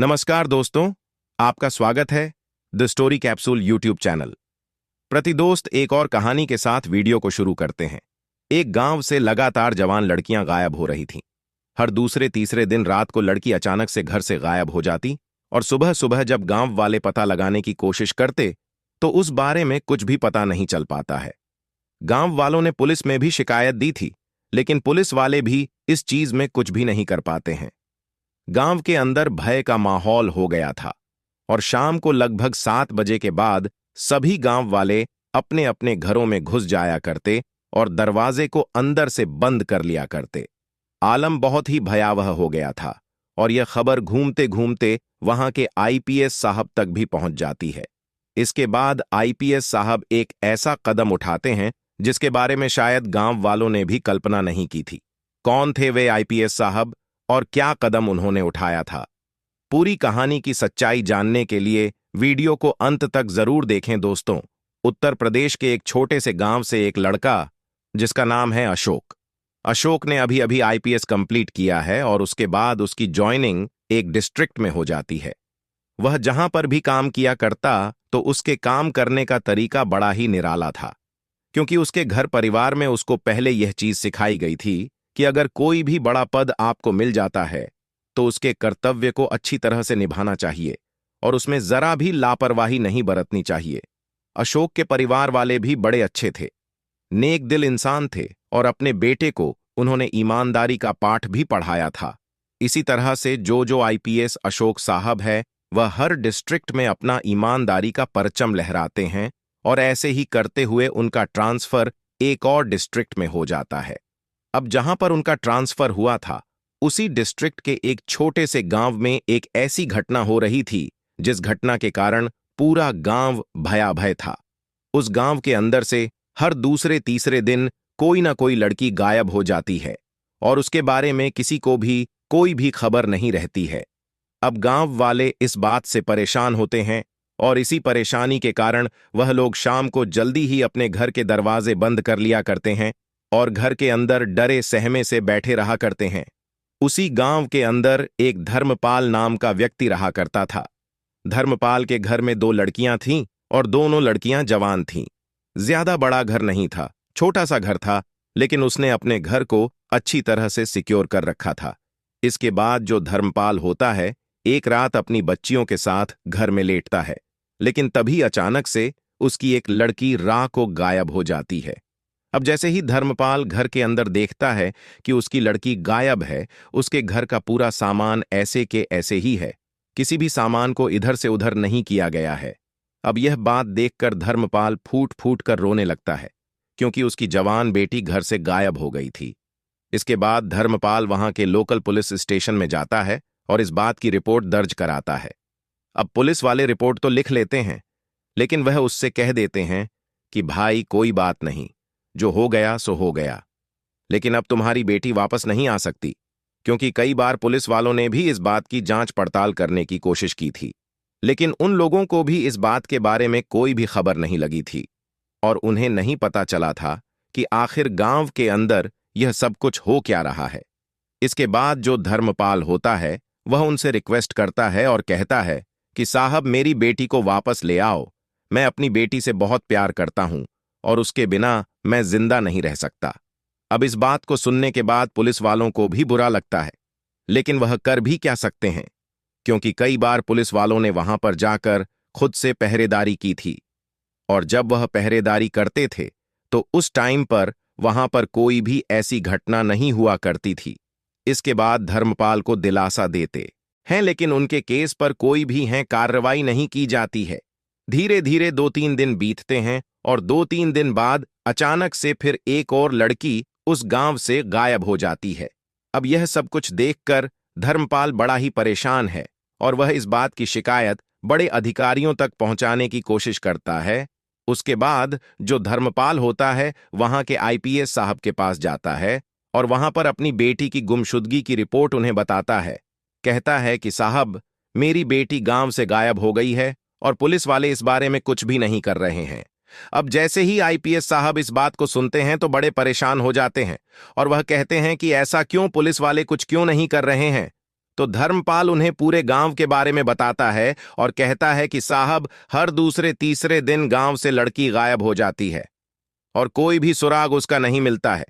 नमस्कार दोस्तों, आपका स्वागत है the story capsule YouTube channel. प्रतिदोस्त एक और कहानी के साथ वीडियो को शुरू करते हैं। एक गांव से लगातार जवान लड़कियां गायब हो रही थीं। हर दूसरे तीसरे दिन रात को लड़की अचानक से घर से गायब हो जाती और सुबह सुबह जब गांव वाले पता लगाने की कोशिश करते तो उस बारे में कुछ भी पता नहीं चल पाता है। गांव वालों ने पुलिस में भी शिकायत दी थी, लेकिन पुलिस वाले भी इस चीज में कुछ भी नहीं कर पाते हैं। गांव के अंदर भय का माहौल हो गया था और शाम को लगभग 7 बजे के बाद सभी गांव वाले अपने अपने घरों में घुस जाया करते और दरवाजे को अंदर से बंद कर लिया करते। आलम बहुत ही भयावह हो गया था और यह खबर घूमते घूमते वहां के आईपीएस साहब तक भी पहुंच जाती है। इसके बाद आईपीएस साहब एक ऐसा कदम उठाते हैं जिसके बारे में शायद गांव वालों ने भी कल्पना नहीं की थी। कौन थे वे आईपीएस साहब और क्या कदम उन्होंने उठाया था? पूरी कहानी की सच्चाई जानने के लिए वीडियो को अंत तक जरूर देखें दोस्तों। उत्तर प्रदेश के एक छोटे से गांव से एक लड़का जिसका नाम है अशोक। अशोक ने अभी अभी आईपीएस कंप्लीट किया है और उसके बाद उसकी ज्वाइनिंग एक डिस्ट्रिक्ट में हो जाती है। वह जहां पर भी काम किया करता तो उसके काम करने का तरीका बड़ा ही निराला था, क्योंकि उसके घर परिवार में उसको पहले यह चीज सिखाई गई थी कि अगर कोई भी बड़ा पद आपको मिल जाता है तो उसके कर्तव्य को अच्छी तरह से निभाना चाहिए और उसमें जरा भी लापरवाही नहीं बरतनी चाहिए। अशोक के परिवार वाले भी बड़े अच्छे थे, नेक दिल इंसान थे और अपने बेटे को उन्होंने ईमानदारी का पाठ भी पढ़ाया था। इसी तरह से जो आईपीएस अशोक साहब है वह हर डिस्ट्रिक्ट में अपना ईमानदारी का परचम लहराते हैं और ऐसे ही करते हुए उनका ट्रांसफर एक और डिस्ट्रिक्ट में हो जाता है। अब जहां पर उनका ट्रांसफर हुआ था उसी डिस्ट्रिक्ट के एक छोटे से गांव में एक ऐसी घटना हो रही थी जिस घटना के कारण पूरा गांव भयाभय था। उस गांव के अंदर से हर दूसरे तीसरे दिन कोई ना कोई लड़की गायब हो जाती है और उसके बारे में किसी को भी कोई भी खबर नहीं रहती है। अब गांव वाले इस बात से परेशान होते हैं और इसी परेशानी के कारण वह लोग शाम को जल्दी ही अपने घर के दरवाजे बंद कर लिया करते हैं और घर के अंदर डरे सहमे से बैठे रहा करते हैं। उसी गांव के अंदर एक धर्मपाल नाम का व्यक्ति रहा करता था। धर्मपाल के घर में 2 लड़कियां थीं और दोनों लड़कियां जवान थीं। ज्यादा बड़ा घर नहीं था, छोटा सा घर था, लेकिन उसने अपने घर को अच्छी तरह से सिक्योर कर रखा था। इसके बाद जो धर्मपाल होता है एक रात अपनी बच्चियों के साथ घर में लेटता है, लेकिन तभी अचानक से उसकी एक लड़की रात को गायब हो जाती है। अब जैसे ही धर्मपाल घर के अंदर देखता है कि उसकी लड़की गायब है, उसके घर का पूरा सामान ऐसे के ऐसे ही है, किसी भी सामान को इधर से उधर नहीं किया गया है। अब यह बात देखकर धर्मपाल फूट फूट कर रोने लगता है, क्योंकि उसकी जवान बेटी घर से गायब हो गई थी। इसके बाद धर्मपाल वहां के लोकल पुलिस स्टेशन में जाता है और इस बात की रिपोर्ट दर्ज कराता है। अब पुलिस वाले रिपोर्ट तो लिख लेते हैं, लेकिन वह उससे कह देते हैं कि भाई कोई बात नहीं, जो हो गया सो हो गया, लेकिन अब तुम्हारी बेटी वापस नहीं आ सकती, क्योंकि कई बार पुलिस वालों ने भी इस बात की जांच पड़ताल करने की कोशिश की थी, लेकिन उन लोगों को भी इस बात के बारे में कोई भी खबर नहीं लगी थी और उन्हें नहीं पता चला था कि आखिर गांव के अंदर यह सब कुछ हो क्या रहा है। इसके बाद जो धर्मपाल होता है वह उनसे रिक्वेस्ट करता है और कहता है कि साहब मेरी बेटी को वापस ले आओ, मैं अपनी बेटी से बहुत प्यार करता हूं और उसके बिना मैं जिंदा नहीं रह सकता। अब इस बात को सुनने के बाद पुलिस वालों को भी बुरा लगता है, लेकिन वह कर भी क्या सकते हैं, क्योंकि कई बार पुलिस वालों ने वहां पर जाकर खुद से पहरेदारी की थी और जब वह पहरेदारी करते थे तो उस टाइम पर वहां पर कोई भी ऐसी घटना नहीं हुआ करती थी। इसके बाद धर्मपाल को दिलासा देते हैं, लेकिन उनके केस पर कोई भी कार्रवाई नहीं की जाती है। धीरे धीरे 2-3 दिन बीतते हैं और 2-3 दिन बाद अचानक से फिर एक और लड़की उस गांव से गायब हो जाती है। अब यह सब कुछ देखकर धर्मपाल बड़ा ही परेशान है और वह इस बात की शिकायत बड़े अधिकारियों तक पहुंचाने की कोशिश करता है। उसके बाद जो धर्मपाल होता है वहां के आईपीएस साहब के पास जाता है और वहां पर अपनी बेटी की गुमशुदगी की रिपोर्ट उन्हें बताता है। कहता है कि साहब मेरी बेटी गांव से गायब हो गई है और पुलिस वाले इस बारे में कुछ भी नहीं कर रहे हैं। अब जैसे ही आईपीएस साहब इस बात को सुनते हैं तो बड़े परेशान हो जाते हैं और वह कहते हैं कि ऐसा क्यों, पुलिस वाले कुछ क्यों नहीं कर रहे हैं। तो धर्मपाल उन्हें पूरे गांव के बारे में बताता है और कहता है कि साहब, हर दूसरे तीसरे दिन गांव से लड़की गायब हो जाती है और कोई भी सुराग उसका नहीं मिलता है।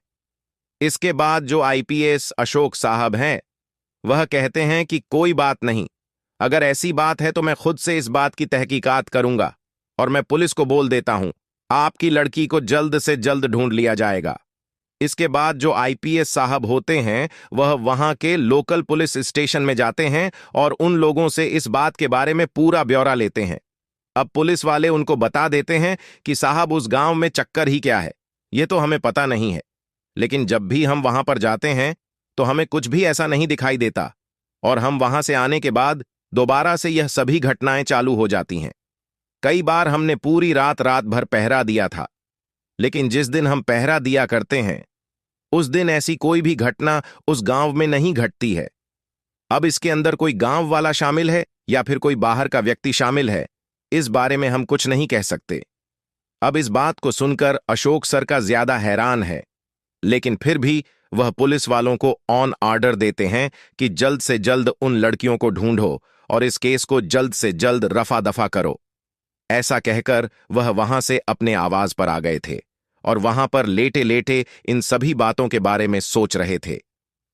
इसके बाद जो आईपीएस अशोक साहब हैं, वह कहते हैं कि कोई बात नहीं, अगर ऐसी बात है तो मैं खुद से इस बात की तहकीकात करूंगा और मैं पुलिस को बोल देता हूं, आपकी लड़की को जल्द से जल्द ढूंढ लिया जाएगा। इसके बाद जो आईपीएस साहब होते हैं, वह वहां के लोकल पुलिस स्टेशन में जाते हैं और उन लोगों से इस बात के बारे में पूरा ब्यौरा लेते हैं। अब पुलिस वाले उनको बता देते हैं कि साहब, उस गांव में चक्कर ही क्या है, यह तो हमें पता नहीं है, लेकिन जब भी हम वहां पर जाते हैं तो हमें कुछ भी ऐसा नहीं दिखाई देता और हम वहां से आने के बाद दोबारा से यह सभी घटनाएं चालू हो जाती हैं। कई बार हमने पूरी रात रात भर पहरा दिया था, लेकिन जिस दिन हम पहरा दिया करते हैं उस दिन ऐसी कोई भी घटना उस गांव में नहीं घटती है। अब इसके अंदर कोई गांव वाला शामिल है या फिर कोई बाहर का व्यक्ति शामिल है, इस बारे में हम कुछ नहीं कह सकते। अब इस बात को सुनकर अशोक सर का ज्यादा हैरान है, लेकिन फिर भी वह पुलिस वालों को ऑन ऑर्डर देते हैं कि जल्द से जल्द उन लड़कियों को ढूंढो और इस केस को जल्द से जल्द रफा दफा करो। ऐसा कहकर वह वहां से अपने आवाज पर आ गए थे और वहां पर लेटे लेटे इन सभी बातों के बारे में सोच रहे थे।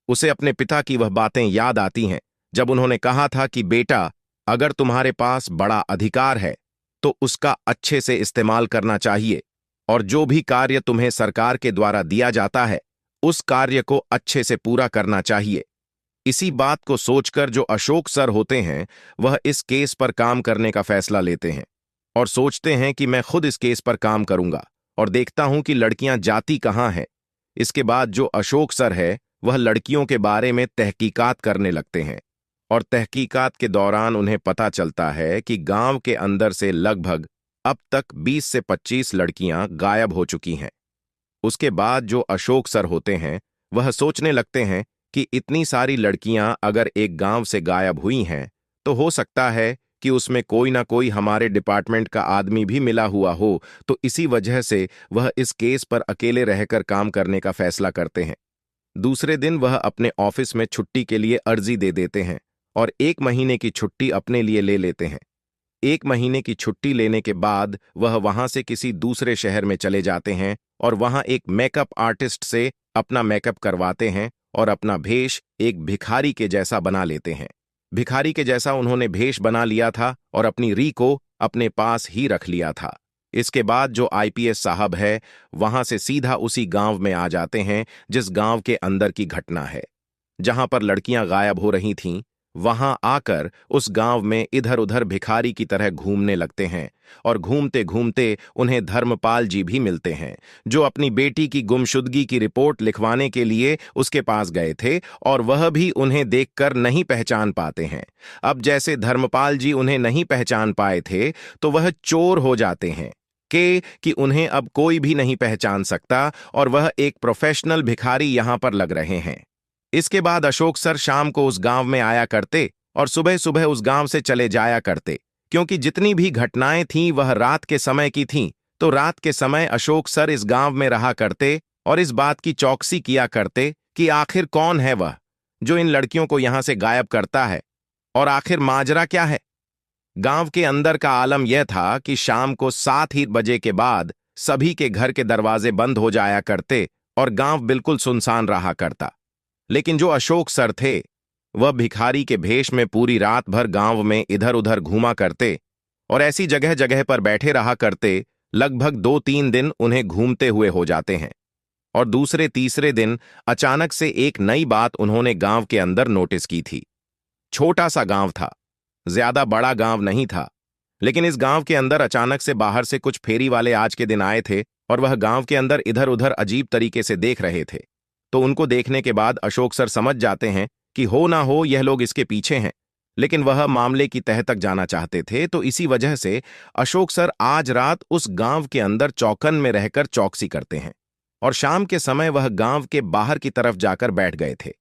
उसे अपने पिता की वह बातें याद आती हैं जब उन्होंने कहा था कि बेटा, अगर तुम्हारे पास बड़ा अधिकार है तो उसका अच्छे से इस्तेमाल करना चाहिए और जो भी कार्य तुम्हें सरकार के द्वारा दिया जाता है उस कार्य को अच्छे से पूरा करना चाहिए। इसी बात को सोचकर जो अशोक सर होते हैं, वह इस केस पर काम करने का फैसला लेते हैं और सोचते हैं कि मैं खुद इस केस पर काम करूंगा और देखता हूं कि लड़कियां जाती कहां हैं। इसके बाद जो अशोक सर है, वह लड़कियों के बारे में तहकीकात करने लगते हैं और तहकीकात के दौरान उन्हें पता चलता है कि गांव के अंदर से लगभग अब तक 20 से 25 लड़कियां गायब हो चुकी हैं। उसके बाद जो अशोक सर होते हैं, वह सोचने लगते हैं कि इतनी सारी लड़कियां अगर एक गांव से गायब हुई हैं तो हो सकता है कि उसमें कोई ना कोई हमारे डिपार्टमेंट का आदमी भी मिला हुआ हो, तो इसी वजह से वह इस केस पर अकेले रहकर काम करने का फैसला करते हैं। दूसरे दिन वह अपने ऑफिस में छुट्टी के लिए अर्जी दे देते हैं और 1 महीने की छुट्टी अपने लिए ले लेते हैं। 1 महीने की छुट्टी लेने के बाद वह वहां से किसी दूसरे शहर में चले जाते हैं और वहां एक मेकअप आर्टिस्ट से अपना मेकअप करवाते हैं और अपना भेष एक भिखारी के जैसा बना लेते हैं। भिखारी के जैसा उन्होंने भेष बना लिया था और अपनी री को अपने पास ही रख लिया था। इसके बाद जो आईपीएस साहब है, वहां से सीधा उसी गांव में आ जाते हैं जिस गांव के अंदर की घटना है, जहां पर लड़कियां गायब हो रही थीं। वहां आकर उस गांव में इधर उधर भिखारी की तरह घूमने लगते हैं और घूमते घूमते उन्हें धर्मपाल जी भी मिलते हैं, जो अपनी बेटी की गुमशुदगी की रिपोर्ट लिखवाने के लिए उसके पास गए थे और वह भी उन्हें देखकर नहीं पहचान पाते हैं। अब जैसे धर्मपाल जी उन्हें नहीं पहचान पाए थे तो वह चोर हो जाते हैं कि उन्हें अब कोई भी नहीं पहचान सकता और वह एक प्रोफेशनल भिखारी यहां पर लग रहे हैं। इसके बाद अशोक सर शाम को उस गांव में आया करते और सुबह सुबह उस गांव से चले जाया करते, क्योंकि जितनी भी घटनाएं थीं वह रात के समय की थीं। तो रात के समय अशोक सर इस गांव में रहा करते और इस बात की चौकसी किया करते कि आखिर कौन है वह जो इन लड़कियों को यहां से गायब करता है और आखिर माजरा क्या है। गांव के अंदर का आलम यह था कि शाम को 7 ही बजे के बाद सभी के घर के दरवाजे बंद हो जाया करते और गांव बिल्कुल सुनसान रहा करता। लेकिन जो अशोक सर थे, वह भिखारी के भेष में पूरी रात भर गांव में इधर उधर घूमा करते और ऐसी जगह जगह पर बैठे रहा करते। लगभग 2-3 दिन उन्हें घूमते हुए हो जाते हैं और दूसरे तीसरे दिन अचानक से एक नई बात उन्होंने गांव के अंदर नोटिस की थी। छोटा सा गांव था, ज्यादा बड़ा गांव नहीं था, लेकिन इस गांव के अंदर अचानक से बाहर से कुछ फेरी वाले आज के दिन आए थे और वह गांव के अंदर इधर उधर अजीब तरीके से देख रहे थे। तो उनको देखने के बाद अशोक सर समझ जाते हैं कि हो ना हो यह लोग इसके पीछे हैं, लेकिन वह मामले की तह तक जाना चाहते थे। तो इसी वजह से अशोक सर आज रात उस गांव के अंदर चौकन में रहकर चौकसी करते हैं और शाम के समय वह गांव के बाहर की तरफ जाकर बैठ गए थे,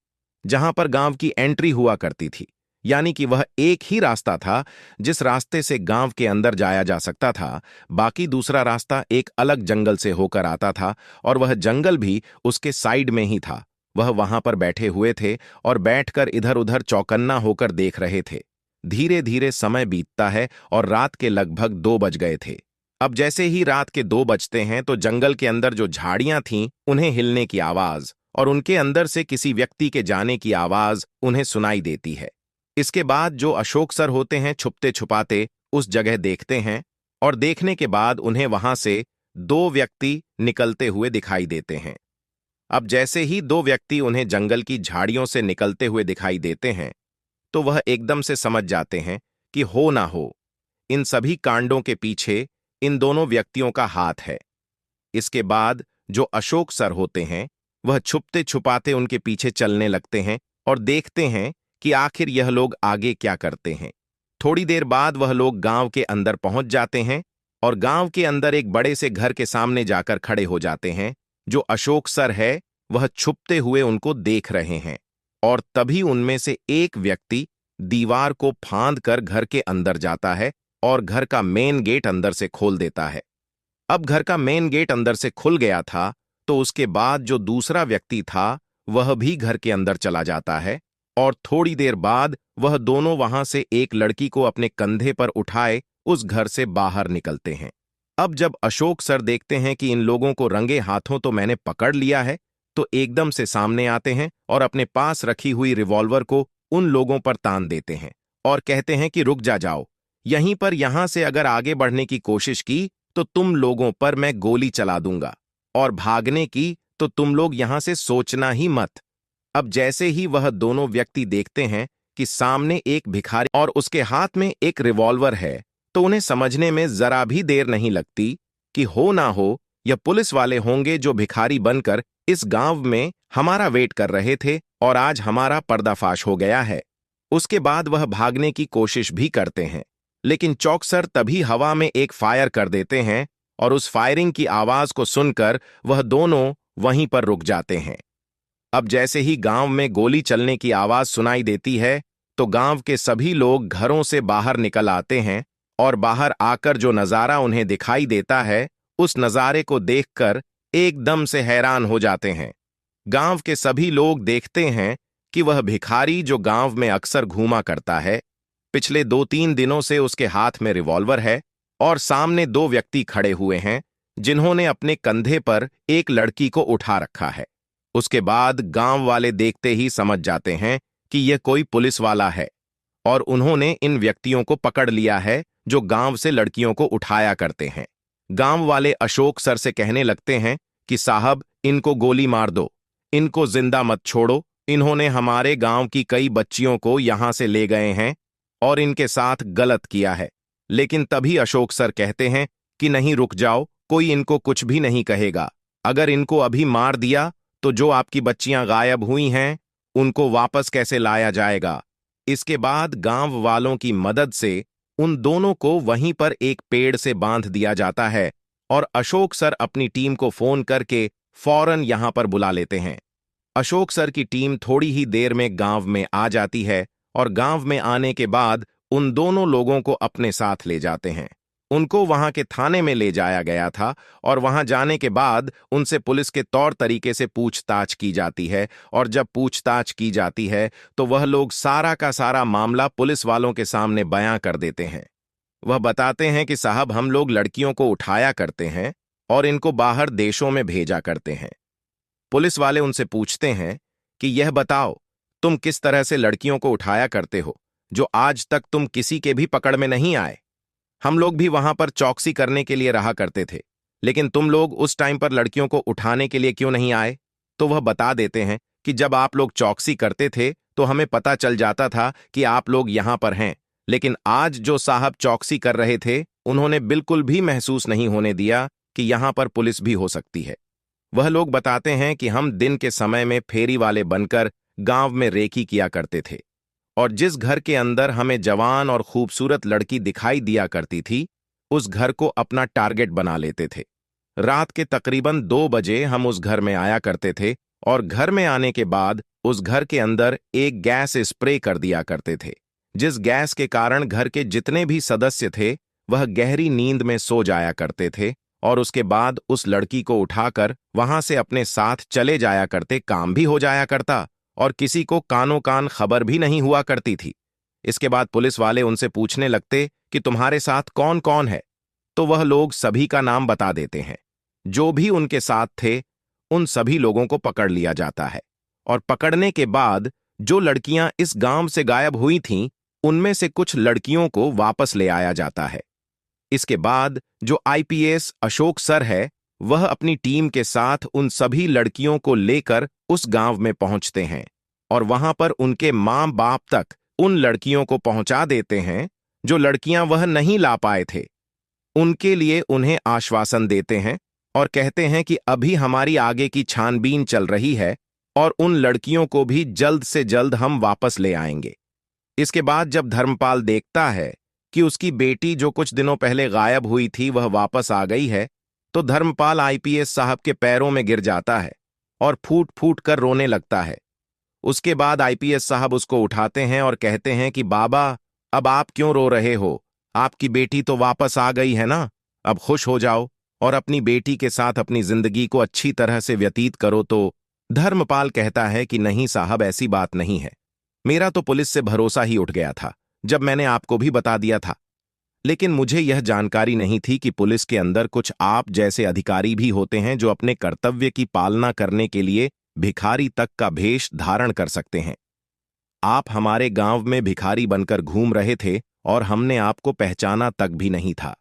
जहां पर गांव की एंट्री हुआ करती थी। यानी कि वह एक ही रास्ता था जिस रास्ते से गांव के अंदर जाया जा सकता था, बाकी दूसरा रास्ता एक अलग जंगल से होकर आता था और वह जंगल भी उसके साइड में ही था वह वहां पर बैठे हुए थे और बैठकर इधर उधर चौकन्ना होकर देख रहे थे। धीरे धीरे समय बीतता है और रात के लगभग 2 बज गए थे। अब जैसे ही रात के 2 बजते हैं तो जंगल के अंदर जो झाड़ियां थीं उन्हें हिलने की आवाज और उनके अंदर से किसी व्यक्ति के जाने की आवाज उन्हें सुनाई देती है। इसके बाद जो अशोक सर होते हैं छुपते छुपाते उस जगह देखते हैं और देखने के बाद उन्हें वहां से 2 व्यक्ति निकलते हुए दिखाई देते हैं। अब जैसे ही 2 व्यक्ति उन्हें जंगल की झाड़ियों से निकलते हुए दिखाई देते हैं तो वह एकदम से समझ जाते हैं कि हो ना हो इन सभी कांडों के पीछे इन दोनों व्यक्तियों का हाथ है। इसके बाद जो अशोक सर होते हैं वह छुपते छुपाते उनके पीछे चलने लगते हैं और देखते हैं कि आखिर यह लोग आगे क्या करते हैं। थोड़ी देर बाद वह लोग गांव के अंदर पहुंच जाते हैं और गांव के अंदर एक बड़े से घर के सामने जाकर खड़े हो जाते हैं। जो अशोक सर है वह छुपते हुए उनको देख रहे हैं और तभी उनमें से एक व्यक्ति दीवार को फांद कर घर के अंदर जाता है और घर का मेन गेट अंदर से खोल देता है। अब घर का मेन गेट अंदर से खुल गया था तो उसके बाद जो दूसरा व्यक्ति था वह भी घर के अंदर चला जाता है और थोड़ी देर बाद वह दोनों वहां से एक लड़की को अपने कंधे पर उठाए उस घर से बाहर निकलते हैं। अब जब अशोक सर देखते हैं कि इन लोगों को रंगे हाथों तो मैंने पकड़ लिया है तो एकदम से सामने आते हैं और अपने पास रखी हुई रिवॉल्वर को उन लोगों पर तान देते हैं और कहते हैं कि रुक जाओ, यहीं पर, यहां से अगर आगे बढ़ने की कोशिश की तो तुम लोगों पर मैं गोली चला दूंगा और भागने की तो तुम लोग यहां से सोचना ही मत। अब जैसे ही वह दोनों व्यक्ति देखते हैं कि सामने एक भिखारी और उसके हाथ में एक रिवॉल्वर है तो उन्हें समझने में जरा भी देर नहीं लगती कि हो ना हो यह पुलिस वाले होंगे जो भिखारी बनकर इस गांव में हमारा वेट कर रहे थे और आज हमारा पर्दाफाश हो गया है। उसके बाद वह भागने की कोशिश भी करते हैं लेकिन चौकसर तभी हवा में एक फायर कर देते हैं और उस फायरिंग की आवाज को सुनकर वह दोनों वहीं पर रुक जाते हैं। अब जैसे ही गांव में गोली चलने की आवाज सुनाई देती है तो गांव के सभी लोग घरों से बाहर निकल आते हैं और बाहर आकर जो नजारा उन्हें दिखाई देता है उस नजारे को देखकर एकदम से हैरान हो जाते हैं। गांव के सभी लोग देखते हैं कि वह भिखारी जो गांव में अक्सर घूमा करता है पिछले 2-3 दिनों से उसके हाथ में रिवॉल्वर है और सामने 2 व्यक्ति खड़े हुए हैं जिन्होंने अपने कंधे पर एक लड़की को उठा रखा है। उसके बाद गांव वाले देखते ही समझ जाते हैं कि यह कोई पुलिस वाला है और उन्होंने इन व्यक्तियों को पकड़ लिया है जो गांव से लड़कियों को उठाया करते हैं। गांव वाले अशोक सर से कहने लगते हैं कि साहब इनको गोली मार दो, इनको जिंदा मत छोड़ो, इन्होंने हमारे गांव की कई बच्चियों को यहां से ले गए हैं और इनके साथ गलत किया है। लेकिन तभी अशोक सर कहते हैं कि नहीं, रुक जाओ, कोई इनको कुछ भी नहीं कहेगा। अगर इनको अभी मार दिया तो जो आपकी बच्चियां गायब हुई हैं उनको वापस कैसे लाया जाएगा। इसके बाद गांव वालों की मदद से उन दोनों को वहीं पर एक पेड़ से बांध दिया जाता है और अशोक सर अपनी टीम को फोन करके फौरन यहां पर बुला लेते हैं। अशोक सर की टीम थोड़ी ही देर में गांव में आ जाती है और गांव में आने के बाद उन दोनों लोगों को अपने साथ ले जाते हैं। उनको वहां के थाने में ले जाया गया था और वहां जाने के बाद उनसे पुलिस के तौर तरीके से पूछताछ की जाती है और जब पूछताछ की जाती है तो वह लोग सारा का सारा मामला पुलिस वालों के सामने बयां कर देते हैं। वह बताते हैं कि साहब हम लोग लड़कियों को उठाया करते हैं और इनको बाहर देशों में भेजा करते हैं। पुलिस वाले उनसे पूछते हैं कि यह बताओ तुम किस तरह से लड़कियों को उठाया करते हो जो आज तक तुम किसी के भी पकड़ में नहीं आए। हम लोग भी वहां पर चौकसी करने के लिए रहा करते थे, लेकिन तुम लोग उस टाइम पर लड़कियों को उठाने के लिए क्यों नहीं आए। तो वह बता देते हैं कि जब आप लोग चौकसी करते थे तो हमें पता चल जाता था कि आप लोग यहां पर हैं, लेकिन आज जो साहब चौकसी कर रहे थे उन्होंने बिल्कुल भी महसूस नहीं होने दिया कि यहां पर पुलिस भी हो सकती है। वह लोग बताते हैं कि हम दिन के समय में फेरी वाले बनकर गांव में रेकी किया करते थे और जिस घर के अंदर हमें जवान और खूबसूरत लड़की दिखाई दिया करती थी उस घर को अपना टारगेट बना लेते थे। रात के तकरीबन 2 बजे हम उस घर में आया करते थे और घर में आने के बाद उस घर के अंदर एक गैस स्प्रे कर दिया करते थे, जिस गैस के कारण घर के जितने भी सदस्य थे वह गहरी नींद में सो जाया करते थे और उसके बाद उस लड़की को उठाकर वहां से अपने साथ चले जाया करते, काम भी हो जाया करता और किसी को कानो कान खबर भी नहीं हुआ करती थी। इसके बाद पुलिस वाले उनसे पूछने लगते कि तुम्हारे साथ कौन कौन है, तो वह लोग सभी का नाम बता देते हैं। जो भी उनके साथ थे उन सभी लोगों को पकड़ लिया जाता है और पकड़ने के बाद जो लड़कियां इस गांव से गायब हुई थीं, उनमें से कुछ लड़कियों को वापस ले आया जाता है। इसके बाद जो आईपीएस अशोक सर है, वह अपनी टीम के साथ उन सभी लड़कियों को लेकर उस गांव में पहुंचते हैं और वहां पर उनके मां बाप तक उन लड़कियों को पहुंचा देते हैं जो लड़कियां वह नहीं ला पाए थे। उनके लिए उन्हें आश्वासन देते हैं और कहते हैं कि अभी हमारी आगे की छानबीन चल रही है और उन लड़कियों को भी जल्द से जल्द हम वापस ले आएंगे। इसके बाद जब धर्मपाल देखता है कि उसकी बेटी जो कुछ दिनों पहले गायब हुई थी वह वापस आ गई है, तो धर्मपाल आईपीएस साहब के पैरों में गिर जाता है और फूट फूट कर रोने लगता है। उसके बाद आईपीएस साहब उसको उठाते हैं और कहते हैं कि बाबा, अब आप क्यों रो रहे हो? आपकी बेटी तो वापस आ गई है ना, अब खुश हो जाओ और अपनी बेटी के साथ अपनी जिंदगी को अच्छी तरह से व्यतीत करो। तो धर्मपाल कहता है कि नहीं साहब, ऐसी बात नहीं है। मेरा तो पुलिस से भरोसा ही उठ गया था जब मैंने आपको भी बता दिया था, लेकिन मुझे यह जानकारी नहीं थी कि पुलिस के अंदर कुछ आप जैसे अधिकारी भी होते हैं जो अपने कर्तव्य की पालना करने के लिए भिखारी तक का भेष धारण कर सकते हैं। आप हमारे गांव में भिखारी बनकर घूम रहे थे और हमने आपको पहचाना तक भी नहीं था।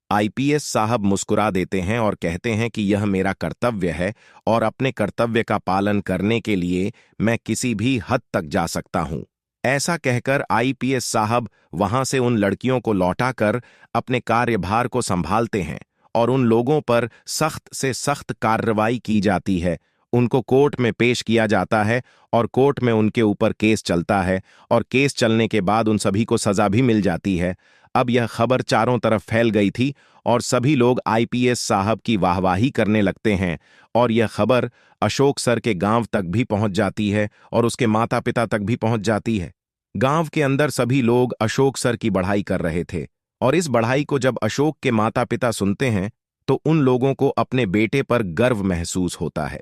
आईपीएस साहब मुस्कुरा देते हैं और कहते हैं कि यह मेरा कर्तव्य है और अपने कर्तव्य का पालन करने के लिए मैं किसी भी हद तक जा सकता हूं। ऐसा कहकर आईपीएस साहब वहां से उन लड़कियों को लौटाकर अपने कार्यभार को संभालते हैं और उन लोगों पर सख्त से सख्त कार्रवाई की जाती है। उनको कोर्ट में पेश किया जाता है और कोर्ट में उनके ऊपर केस चलता है और केस चलने के बाद उन सभी को सजा भी मिल जाती है। अब यह खबर चारों तरफ फैल गई थी और सभी लोग आईपीएस साहब की वाहवाही करने लगते हैं और यह खबर अशोक सर के गांव तक भी पहुंच जाती है और उसके माता पिता तक भी पहुंच जाती है। गांव के अंदर सभी लोग अशोक सर की बढ़ाई कर रहे थे और इस बढ़ाई को जब अशोक के माता पिता सुनते हैं तो उन लोगों को अपने बेटे पर गर्व महसूस होता है।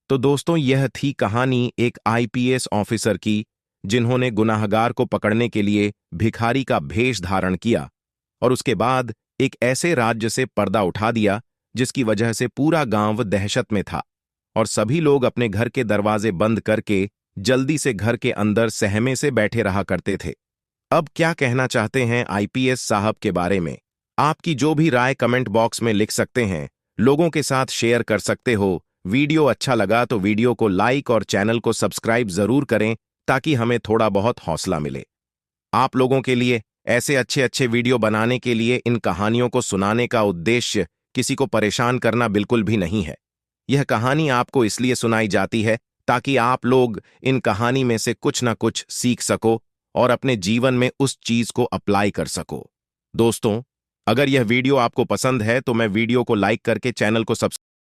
तो दोस्तों, यह थी कहानी एक आईपीएस ऑफिसर की जिन्होंने गुनाहगार को पकड़ने के लिए भिखारी का भेष धारण किया और उसके बाद एक ऐसे राज्य से पर्दा उठा दिया जिसकी वजह से पूरा गांव दहशत में था और सभी लोग अपने घर के दरवाजे बंद करके जल्दी से घर के अंदर सहमे से बैठे रहा करते थे। अब क्या कहना चाहते हैं आईपीएस साहब के बारे में? आपकी जो भी राय कमेंट बॉक्स में लिख सकते हैं, लोगों के साथ शेयर कर सकते हो। वीडियो अच्छा लगा तो वीडियो को लाइक और चैनल को सब्सक्राइब जरूर करें ताकि हमें थोड़ा बहुत हौसला मिले। आप लोगों के लिए ऐसे अच्छे अच्छे वीडियो बनाने के लिए इन कहानियों को सुनाने का उद्देश्य किसी को परेशान करना बिल्कुल भी नहीं है। यह कहानी आपको इसलिए सुनाई जाती है ताकि आप लोग इन कहानी में से कुछ ना कुछ सीख सको और अपने जीवन में उस चीज को अप्लाई कर सको। दोस्तों, अगर यह वीडियो आपको पसंद है तो मैं वीडियो को लाइक करके चैनल को सब्सक्राइब